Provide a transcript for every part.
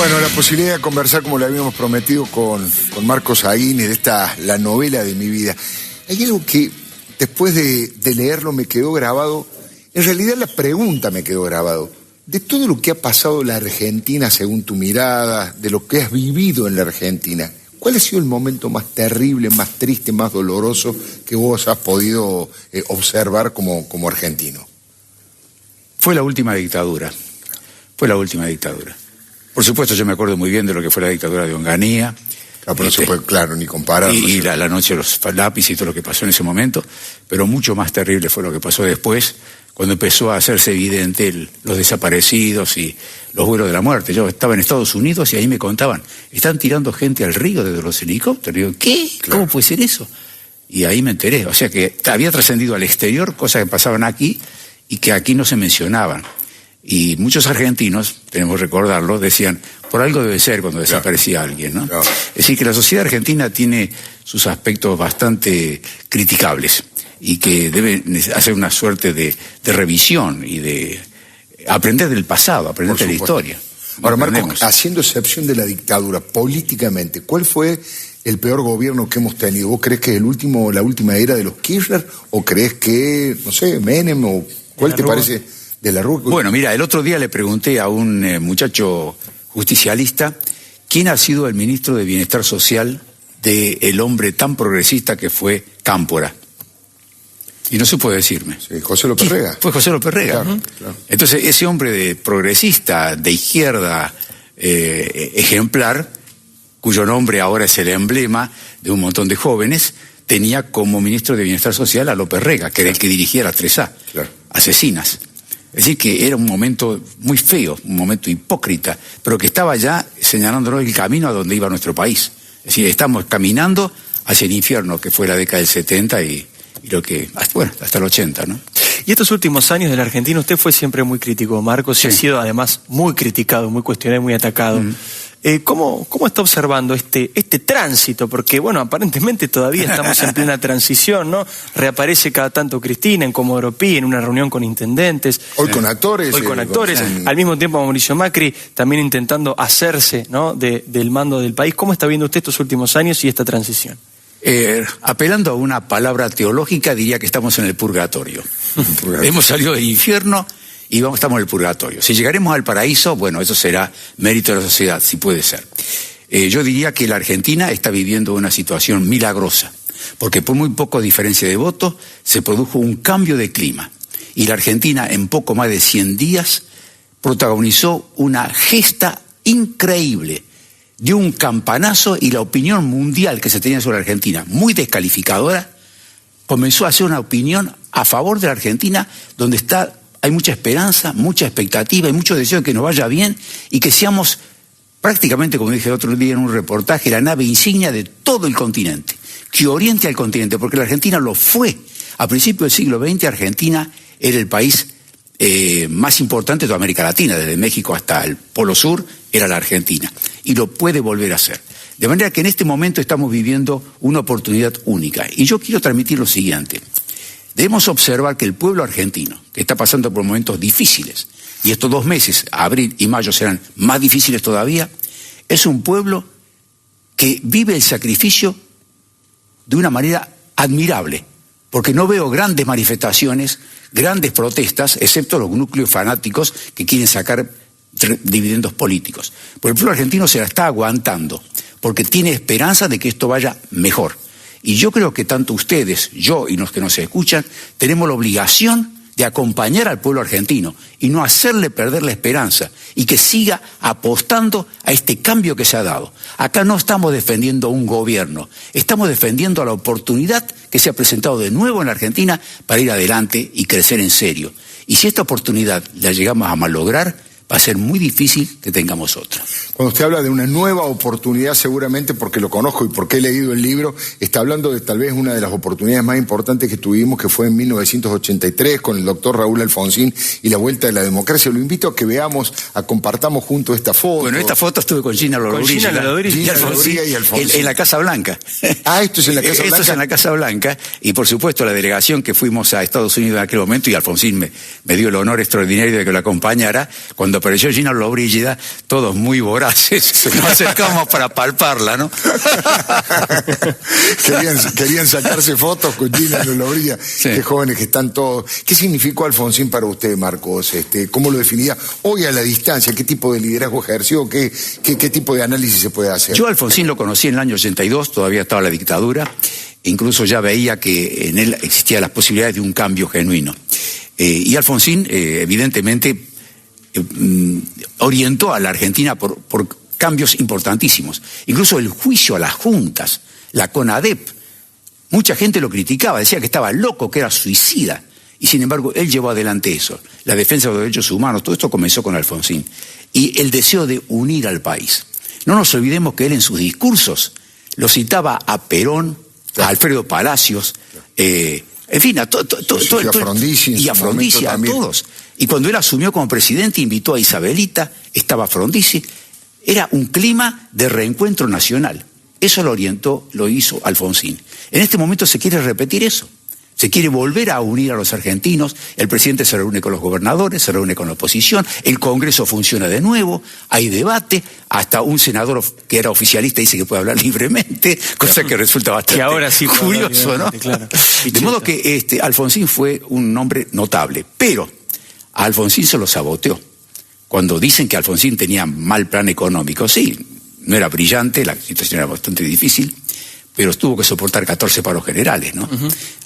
Bueno, la posibilidad de conversar como le habíamos prometido con Marcos Aguines de esta, la novela de mi vida. Hay algo que después de leerlo me quedó grabado, en realidad la pregunta me quedó grabado. De todo lo que ha pasado en la Argentina según tu mirada, de lo que has vivido en la Argentina, ¿cuál ha sido el momento más terrible, más triste, más doloroso que vos has podido observar como argentino? Fue la última dictadura. Fue la última dictadura. Por supuesto, yo me acuerdo muy bien de lo que fue la dictadura de Onganía. Claro, pero eso fue claro, ni comparar. Y la noche de los lápices y todo lo que pasó en ese momento. Pero mucho más terrible fue lo que pasó después, cuando empezó a hacerse evidente los desaparecidos y los vuelos de la muerte. Yo estaba en Estados Unidos y ahí me contaban, están tirando gente al río desde los helicópteros. Digo, ¿qué? Claro. ¿Cómo puede ser eso? Y ahí me enteré. O sea que había trascendido al exterior cosas que pasaban aquí y que aquí no se mencionaban. Y muchos argentinos, tenemos que recordarlo, decían, por algo debe ser cuando desaparecía alguien, ¿no? Claro. Es decir, que la sociedad argentina tiene sus aspectos bastante criticables y que debe hacer una suerte de revisión y de aprender del pasado, aprender de la historia. Ahora, Marcos, haciendo excepción de la dictadura, políticamente, ¿cuál fue el peor gobierno que hemos tenido? ¿Vos crees que es la última era de los Kirchner? ¿O crees que, no sé, Menem? ¿O cuál te parece? De la Rúa. Bueno, mira, el otro día le pregunté a un muchacho justicialista quién ha sido el ministro de Bienestar Social del hombre tan progresista que fue Cámpora. Y no supo decirme. Sí, José López Rega. Fue José López Rega. Claro, claro. Entonces, ese hombre de progresista, de izquierda, ejemplar, cuyo nombre ahora es el emblema de un montón de jóvenes, tenía como ministro de Bienestar Social a López Rega, que era el que dirigía las 3A, asesinas. Es decir, que era un momento muy feo, un momento hipócrita, pero que estaba ya señalándonos el camino a donde iba nuestro país. Es decir, estamos caminando hacia el infierno, que fue la década del 70 y lo que, bueno, hasta el 80, ¿no? Y estos últimos años de la Argentina, usted fue siempre muy crítico, Marcos, y ha sido además muy criticado, muy cuestionado y muy atacado. ¿Cómo está observando este tránsito? Porque, bueno, aparentemente todavía estamos en plena transición, ¿no? Reaparece cada tanto Cristina en Comodoro Pi, en una reunión con intendentes. Hoy con actores. Hoy con actores. Al mismo tiempo Mauricio Macri también intentando hacerse, ¿no?, del mando del país. ¿Cómo está viendo usted estos últimos años y esta transición? Apelando a una palabra teológica, diría que estamos en el purgatorio. Hemos salido del infierno y estamos en el purgatorio. Si llegaremos al paraíso, bueno, eso será mérito de la sociedad, si puede ser. Yo diría que la Argentina está viviendo una situación milagrosa, porque por muy poco diferencia de votos se produjo un cambio de clima. Y la Argentina, en poco más de 100 días, protagonizó una gesta increíble, dio un campanazo, y la opinión mundial que se tenía sobre la Argentina, muy descalificadora, comenzó a hacer una opinión a favor de la Argentina, donde hay mucha esperanza, mucha expectativa y mucho deseo de que nos vaya bien y que seamos prácticamente, como dije el otro día en un reportaje, la nave insignia de todo el continente, que oriente al continente, porque la Argentina lo fue. A principios del siglo XX, Argentina era el país más importante de toda América Latina, desde México hasta el Polo Sur, era la Argentina, y lo puede volver a hacer. De manera que en este momento estamos viviendo una oportunidad única. Y yo quiero transmitir lo siguiente. Debemos observar que el pueblo argentino, que está pasando por momentos difíciles, y estos 2 meses, abril y mayo, serán más difíciles todavía, es un pueblo que vive el sacrificio de una manera admirable, porque no veo grandes manifestaciones, grandes protestas, excepto los núcleos fanáticos que quieren sacar dividendos políticos. Pero el pueblo argentino se la está aguantando, porque tiene esperanza de que esto vaya mejor. Y yo creo que tanto ustedes, yo y los que nos escuchan, tenemos la obligación de acompañar al pueblo argentino y no hacerle perder la esperanza y que siga apostando a este cambio que se ha dado. Acá no estamos defendiendo un gobierno, estamos defendiendo a la oportunidad que se ha presentado de nuevo en la Argentina para ir adelante y crecer en serio. Y si esta oportunidad la llegamos a malograr, va a ser muy difícil que tengamos otra. Cuando usted habla de una nueva oportunidad, seguramente porque lo conozco y porque he leído el libro, está hablando de tal vez una de las oportunidades más importantes que tuvimos, que fue en 1983 con el doctor Raúl Alfonsín y la vuelta de la democracia. Lo invito a que veamos, compartamos juntos esta foto. Bueno, esta foto estuve con Gina Lollobrigida y Alfonsín en la Casa Blanca. Ah, esto es en la Casa Blanca. Esto es en la Casa Blanca, y por supuesto la delegación que fuimos a Estados Unidos en aquel momento, y Alfonsín me dio el honor extraordinario de que lo acompañara, cuando cuando apareció Gina Lollobrigida, todos muy voraces, nos acercamos para palparla, ¿no? querían sacarse fotos con Gina Lollobrigida. Sí. Qué jóvenes que están todos. ¿Qué significó Alfonsín para usted, Marcos? ¿Cómo lo definía hoy a la distancia? ¿Qué tipo de liderazgo ejerció? ¿Qué tipo de análisis se puede hacer? Yo a Alfonsín lo conocí en el año 82, todavía estaba la dictadura, e incluso ya veía que en él existían las posibilidades de un cambio genuino. Y Alfonsín, evidentemente, orientó a la Argentina por cambios importantísimos. Incluso el juicio a las juntas, la CONADEP, mucha gente lo criticaba, decía que estaba loco, que era suicida. Y sin embargo, él llevó adelante eso. La defensa de los derechos humanos, todo esto comenzó con Alfonsín. Y el deseo de unir al país. No nos olvidemos que él en sus discursos lo citaba a Perón, a Alfredo Palacios, en fin, a y a Frondizi, a todos. Y cuando él asumió como presidente, invitó a Isabelita, estaba Frondizi. Era un clima de reencuentro nacional. Eso lo orientó, lo hizo Alfonsín. En este momento se quiere repetir eso. Se quiere volver a unir a los argentinos. El presidente se reúne con los gobernadores, se reúne con la oposición, el Congreso funciona de nuevo, hay debate, hasta un senador que era oficialista dice que puede hablar libremente, cosa que resulta bastante ahora sí curioso, ¿no? Claro. De modo que Alfonsín fue un hombre notable, pero a Alfonsín se lo saboteó. Cuando dicen que Alfonsín tenía mal plan económico, sí, no era brillante, la situación era bastante difícil, pero tuvo que soportar 14 paros generales, ¿no?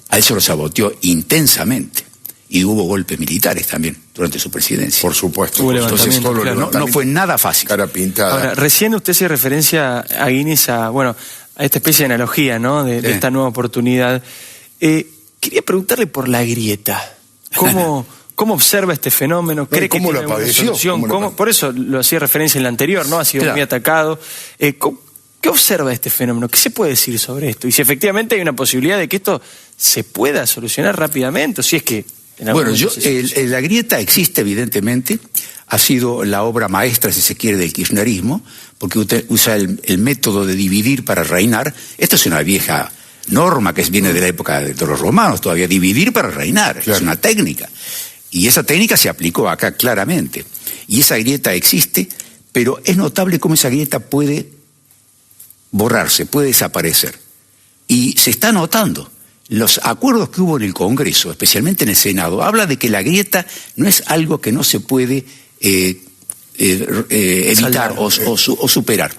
A él se lo saboteó intensamente. Y hubo golpes militares también durante su presidencia. Por supuesto. Entonces, no fue nada fácil. Cara pintada. Ahora, recién usted se referencia a Guinness, a esta especie de analogía, ¿no? De esta nueva oportunidad. Quería preguntarle por la grieta. ¿Cómo observa este fenómeno? ¿Cree que ¿Cómo tiene lo padeció? solución? Por eso lo hacía referencia en la anterior, ¿no? Ha sido muy atacado. ¿Qué observa este fenómeno? ¿Qué se puede decir sobre esto? Y si efectivamente hay una posibilidad de que esto se pueda solucionar rápidamente, o si es que... Bueno, la grieta existe evidentemente, ha sido la obra maestra, si se quiere, del kirchnerismo, porque usted usa el método de dividir para reinar. Esta es una vieja norma que viene de la época de los romanos todavía, dividir para reinar, claro. Es una técnica. Y esa técnica se aplicó acá claramente. Y esa grieta existe, pero es notable cómo esa grieta puede borrarse, puede desaparecer. Y se está notando. Los acuerdos que hubo en el Congreso, especialmente en el Senado, habla de que la grieta no es algo que no se puede evitar o superar.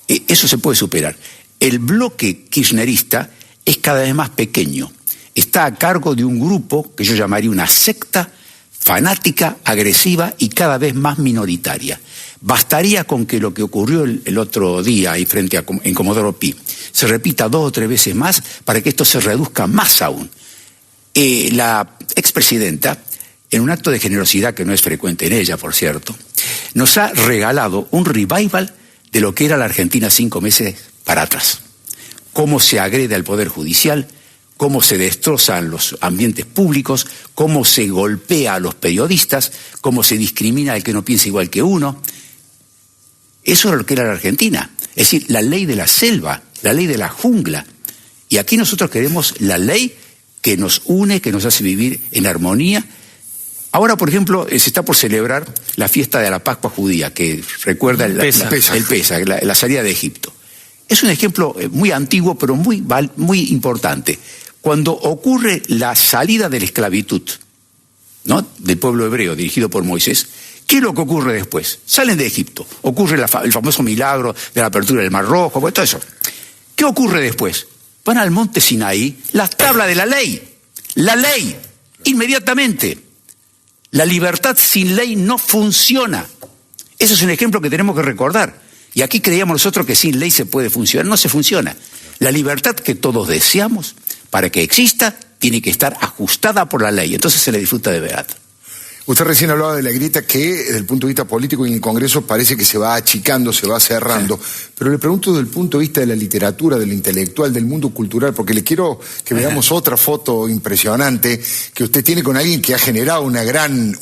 Eso se puede superar. El bloque kirchnerista es cada vez más pequeño. Está a cargo de un grupo que yo llamaría una secta fanática, agresiva y cada vez más minoritaria. Bastaría con que lo que ocurrió el otro día ahí en Comodoro Pi se repita 2 o 3 veces más para que esto se reduzca más aún. La expresidenta, en un acto de generosidad que no es frecuente en ella, por cierto, nos ha regalado un revival de lo que era la Argentina 5 meses para atrás. Cómo se agrede al Poder Judicial, cómo se destrozan los ambientes públicos, cómo se golpea a los periodistas, cómo se discrimina al que no piensa igual que uno. Eso era lo que era la Argentina. Es decir, la ley de la selva, la ley de la jungla. Y aquí nosotros queremos la ley que nos une, que nos hace vivir en armonía. Ahora, por ejemplo, se está por celebrar la fiesta de la Pascua judía, que recuerda el Pesaj, la salida de Egipto. Es un ejemplo muy antiguo, pero muy importante. Cuando ocurre la salida de la esclavitud, ¿no?, del pueblo hebreo dirigido por Moisés, ¿qué es lo que ocurre después? Salen de Egipto, ocurre el famoso milagro de la apertura del Mar Rojo, todo eso. ¿Qué ocurre después? Van al monte Sinaí, las tablas de la ley, inmediatamente. La libertad sin ley no funciona. Ese es un ejemplo que tenemos que recordar. Y aquí creíamos nosotros que sin ley se puede funcionar. No se funciona. La libertad que todos deseamos, para que exista, tiene que estar ajustada por la ley. Entonces se le disfruta de verdad. Usted recién hablaba de la grieta que, desde el punto de vista político y en el Congreso, parece que se va achicando, se va cerrando. Sí. Pero le pregunto desde el punto de vista de la literatura, del intelectual, del mundo cultural, porque le quiero que veamos otra foto impresionante que usted tiene con alguien que ha generado una gran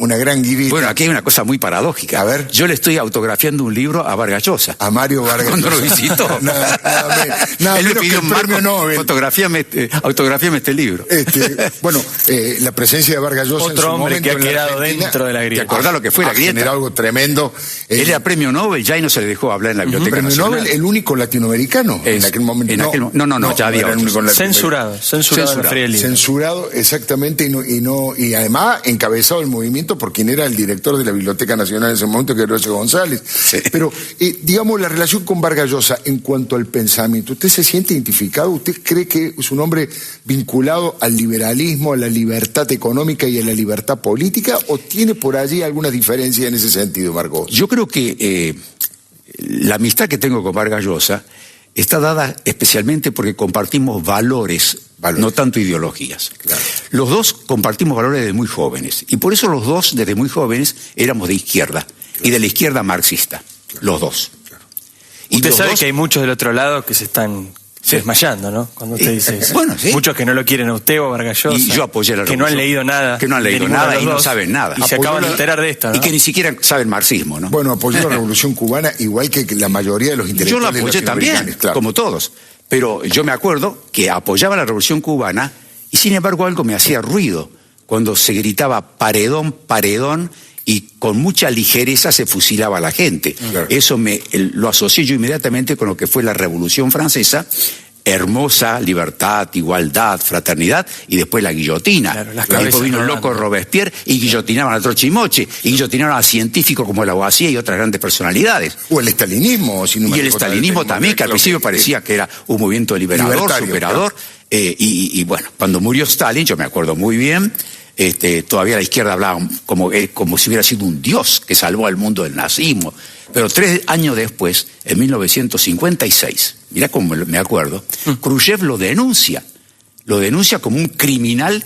grieta. Bueno, aquí hay una cosa muy paradójica. A ver. Yo le estoy autografiando un libro a Vargas Llosa. A Mario Vargas Llosa. Cuando lo visitó. Nada Él me pidió un premio Nobel. Autografíame este libro. Bueno, la presencia de Vargas Llosa otro en su hombre momento que ha quedado dentro de la grieta. ¿Te acordás lo que fue la grieta? Generó algo tremendo. Él era premio Nobel, ya y no se le dejó hablar en la Biblioteca Premio Nacional. Nobel, el único latinoamericano en aquel momento. No, ya había era el otros. único Censurado en la Feria del Libro. Censurado, exactamente, y además encabezado el movimiento por quien era el director de la Biblioteca Nacional en ese momento, que era Horacio González. Sí. Pero, digamos, la relación con Vargas Llosa en cuanto al pensamiento, ¿usted se siente identificado? ¿Usted cree que es un hombre vinculado al liberalismo, a la libertad económica y a la libertad política, o tiene por allí alguna diferencia en ese sentido, Marcos? Yo creo que la amistad que tengo con Vargas Llosa está dada especialmente porque compartimos valores, no tanto ideologías. Claro. Los dos compartimos valores desde muy jóvenes, y por eso los dos desde muy jóvenes éramos de izquierda, y de la izquierda marxista, los dos. Claro. Y Usted los sabe dos- que hay muchos del otro lado que se están desmayando, ¿no? Cuando usted dice eso. Bueno, sí. Muchos que no lo quieren a usted o a Vargas Llosa. Y yo apoyé la que no han revolución. leído nada. Que no han de leído ninguno de nada los y no dos, saben nada. Y se Apoyó acaban de la- enterar de esto, ¿no? Y que ni siquiera saben marxismo, ¿no? Bueno, apoyó la Revolución Cubana, igual que la mayoría de los Yo intelectuales la apoyé también, latinoamericanos, claro. como todos. Pero yo me acuerdo que apoyaba la Revolución Cubana y sin embargo algo me hacía ruido cuando se gritaba paredón, paredón y con mucha ligereza se fusilaba a la gente. Claro. Eso lo asocié yo inmediatamente con lo que fue la Revolución Francesa, hermosa, libertad, igualdad, fraternidad, y después la guillotina. Claro, las Y después cabezas vino el rodando. loco Robespierre y guillotinaban a Trochimoche, y guillotinaron a científicos como Lavoisier y otras grandes personalidades. O el estalinismo. Si no me Y el equivoco, estalinismo también, que al claro, principio parecía que era un movimiento liberador, Libertario, superador. Y bueno, cuando murió Stalin, yo me acuerdo muy bien, todavía la izquierda hablaba como si hubiera sido un dios que salvó al mundo del nazismo. Pero 3 años después, en 1956, mirá cómo me acuerdo, Khrushchev lo denuncia como un criminal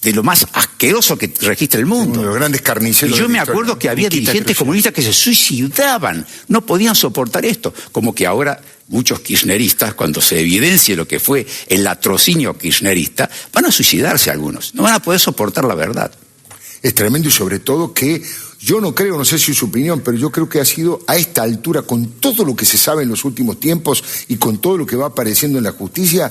de lo más asqueroso que registra el mundo. Uno de los grandes carniceros Y yo de la me historia. acuerdo que había Nikita dirigentes Khrushchev. comunistas que se suicidaban, no podían soportar esto. Como que ahora muchos kirchneristas, cuando se evidencie lo que fue el latrocinio kirchnerista, van a suicidarse algunos, no van a poder soportar la verdad. Es tremendo, y sobre todo que yo no creo, no sé si es su opinión, pero yo creo que ha sido a esta altura, con todo lo que se sabe en los últimos tiempos y con todo lo que va apareciendo en la justicia,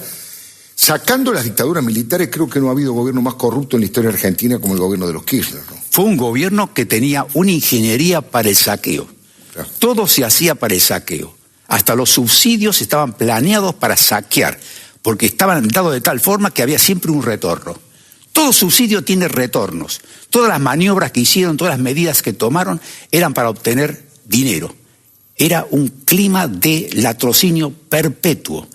sacando las dictaduras militares, creo que no ha habido gobierno más corrupto en la historia argentina como el gobierno de los Kirchner, ¿no? Fue un gobierno que tenía una ingeniería para el saqueo. Claro. Todo se hacía para el saqueo. Hasta los subsidios estaban planeados para saquear, porque estaban dados de tal forma que había siempre un retorno. Todo subsidio tiene retornos. Todas las maniobras que hicieron, todas las medidas que tomaron, eran para obtener dinero. Era un clima de latrocinio perpetuo.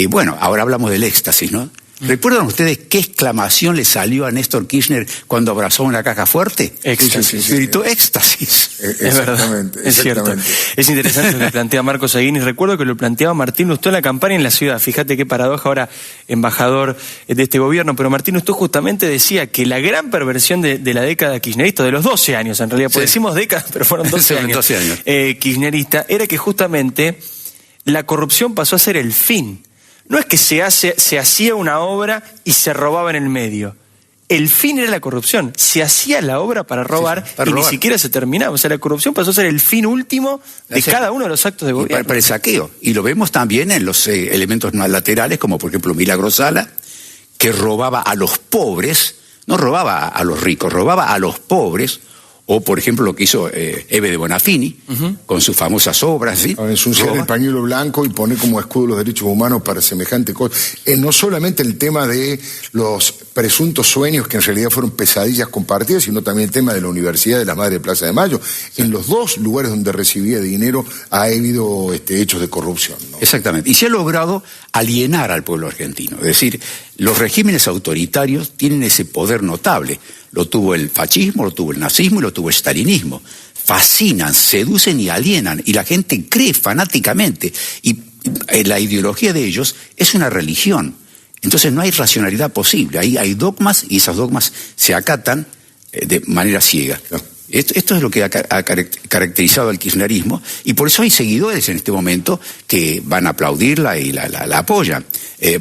Bueno, ahora hablamos del éxtasis, ¿no? ¿Recuerdan ustedes qué exclamación le salió a Néstor Kirchner cuando abrazó una caja fuerte? Éxtasis. Gritó éxtasis. Es verdad, Exactamente, es cierto. exactamente. Es interesante lo que plantea Marcos Aguinis. Recuerdo que lo planteaba Martín Lustó en la campaña en la ciudad. Fíjate qué paradoja, ahora embajador de este gobierno. Pero Martín Lustó justamente decía que la gran perversión de la década kirchnerista, de los 12 años en realidad, porque Sí. decimos décadas, pero fueron 12 años, 12 años. Kirchnerista, era que justamente la corrupción pasó a ser el fin. No es que se hacía una obra y se robaba en el medio. El fin era la corrupción. Se hacía la obra para robar, para y robar. ni siquiera se terminaba. O sea, la corrupción pasó a ser el fin último de Sí. cada uno de los actos de Y gobierno. para el saqueo. Y lo vemos también en los elementos más laterales, como por ejemplo Milagro Sala, que robaba a los pobres, no robaba a los ricos, robaba a los pobres. O, por ejemplo, lo que hizo Eve de Bonafini, con sus famosas obras. ¿Sí? Ensuciar Roba. el pañuelo blanco y poner como escudo los derechos humanos para semejante cosa. No solamente el tema de los presuntos sueños que en realidad fueron pesadillas compartidas, sino también el tema de la Universidad de la Madre de Plaza de Mayo. En los dos lugares donde recibía dinero ha habido hechos de corrupción, ¿no? Exactamente. Y se ha logrado alienar al pueblo argentino. Es decir, los regímenes autoritarios tienen ese poder notable. Lo tuvo el fascismo, lo tuvo el nazismo y lo tuvo el stalinismo. Fascinan, seducen y alienan. Y la gente cree fanáticamente. Y la ideología de ellos es una religión. Entonces no hay racionalidad posible. Ahí hay dogmas y esas dogmas se acatan de manera ciega. Esto es lo que ha caracterizado al kirchnerismo, y por eso hay seguidores en este momento que van a aplaudirla y la apoyan.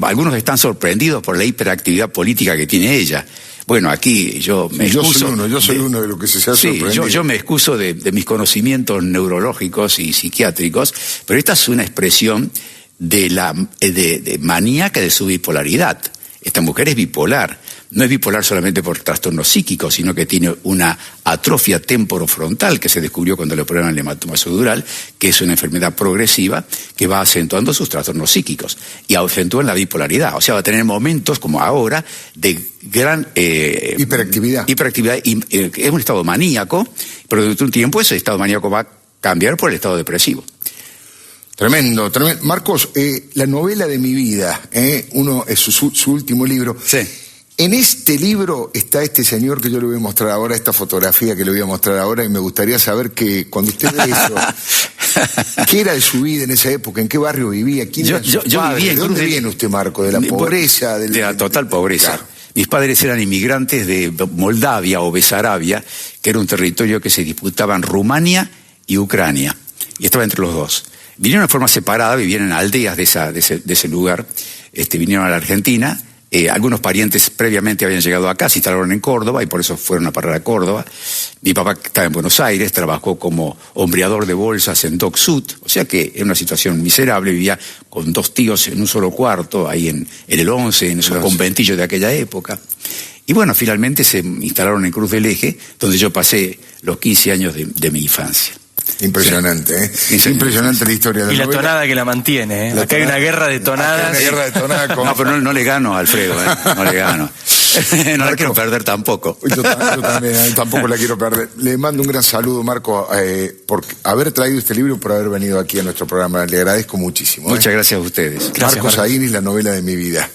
Algunos están sorprendidos por la hiperactividad política que tiene ella. Bueno, aquí yo me excuso. Yo soy uno de los que se ha Sí, sorprendido. yo me excuso de mis conocimientos neurológicos y psiquiátricos, pero esta es una expresión de maníaca de su bipolaridad. Esta mujer es bipolar. No es bipolar solamente por trastornos psíquicos, sino que tiene una atrofia temporofrontal que se descubrió cuando le operaron el hematoma subdural, que es una enfermedad progresiva que va acentuando sus trastornos psíquicos y acentúa la bipolaridad. O sea, va a tener momentos como ahora de gran hiperactividad. Y es un estado maníaco, pero durante un tiempo ese estado maníaco va a cambiar por el estado depresivo. Tremendo, tremendo. Marcos, la novela de mi vida, uno es su último libro. Sí. En este libro está este señor que yo le voy a mostrar ahora, esta fotografía que le voy a mostrar ahora, y me gustaría saber que cuando usted ve eso, ¿qué era de su vida en esa época? ¿En qué barrio vivía? ¿Quién era su padre? ¿De dónde viene usted, Marco? ¿De la pobreza? De la total pobreza. Claro. Mis padres eran inmigrantes de Moldavia o Besarabia, que era un territorio que se disputaban Rumania y Ucrania, y estaba entre los dos. Vinieron de forma separada, vivían en aldeas de ese lugar, vinieron a la Argentina. Algunos parientes previamente habían llegado acá, se instalaron en Córdoba y por eso fueron a parar a Córdoba. Mi papá estaba en Buenos Aires, trabajó como hombreador de bolsas en Dock Sud, o sea que en una situación miserable, vivía con 2 tíos en un solo cuarto, ahí en el 11, en esos conventillos de aquella época. Y bueno, finalmente se instalaron en Cruz del Eje, donde yo pasé los 15 años de mi infancia. Impresionante, sí. Impresionante la historia de la Y la novela. tonada que la mantiene, Acá hay una guerra de tonadas. Una guerra de tonadas con... No, pero no le gano a Alfredo, no le gano. No la quiero perder tampoco. Yo también, tampoco la quiero perder. Le mando un gran saludo, Marco, por haber traído este libro y por haber venido aquí a nuestro programa. Le agradezco muchísimo. Muchas gracias a ustedes. Marcos Aguinis, la novela de mi vida.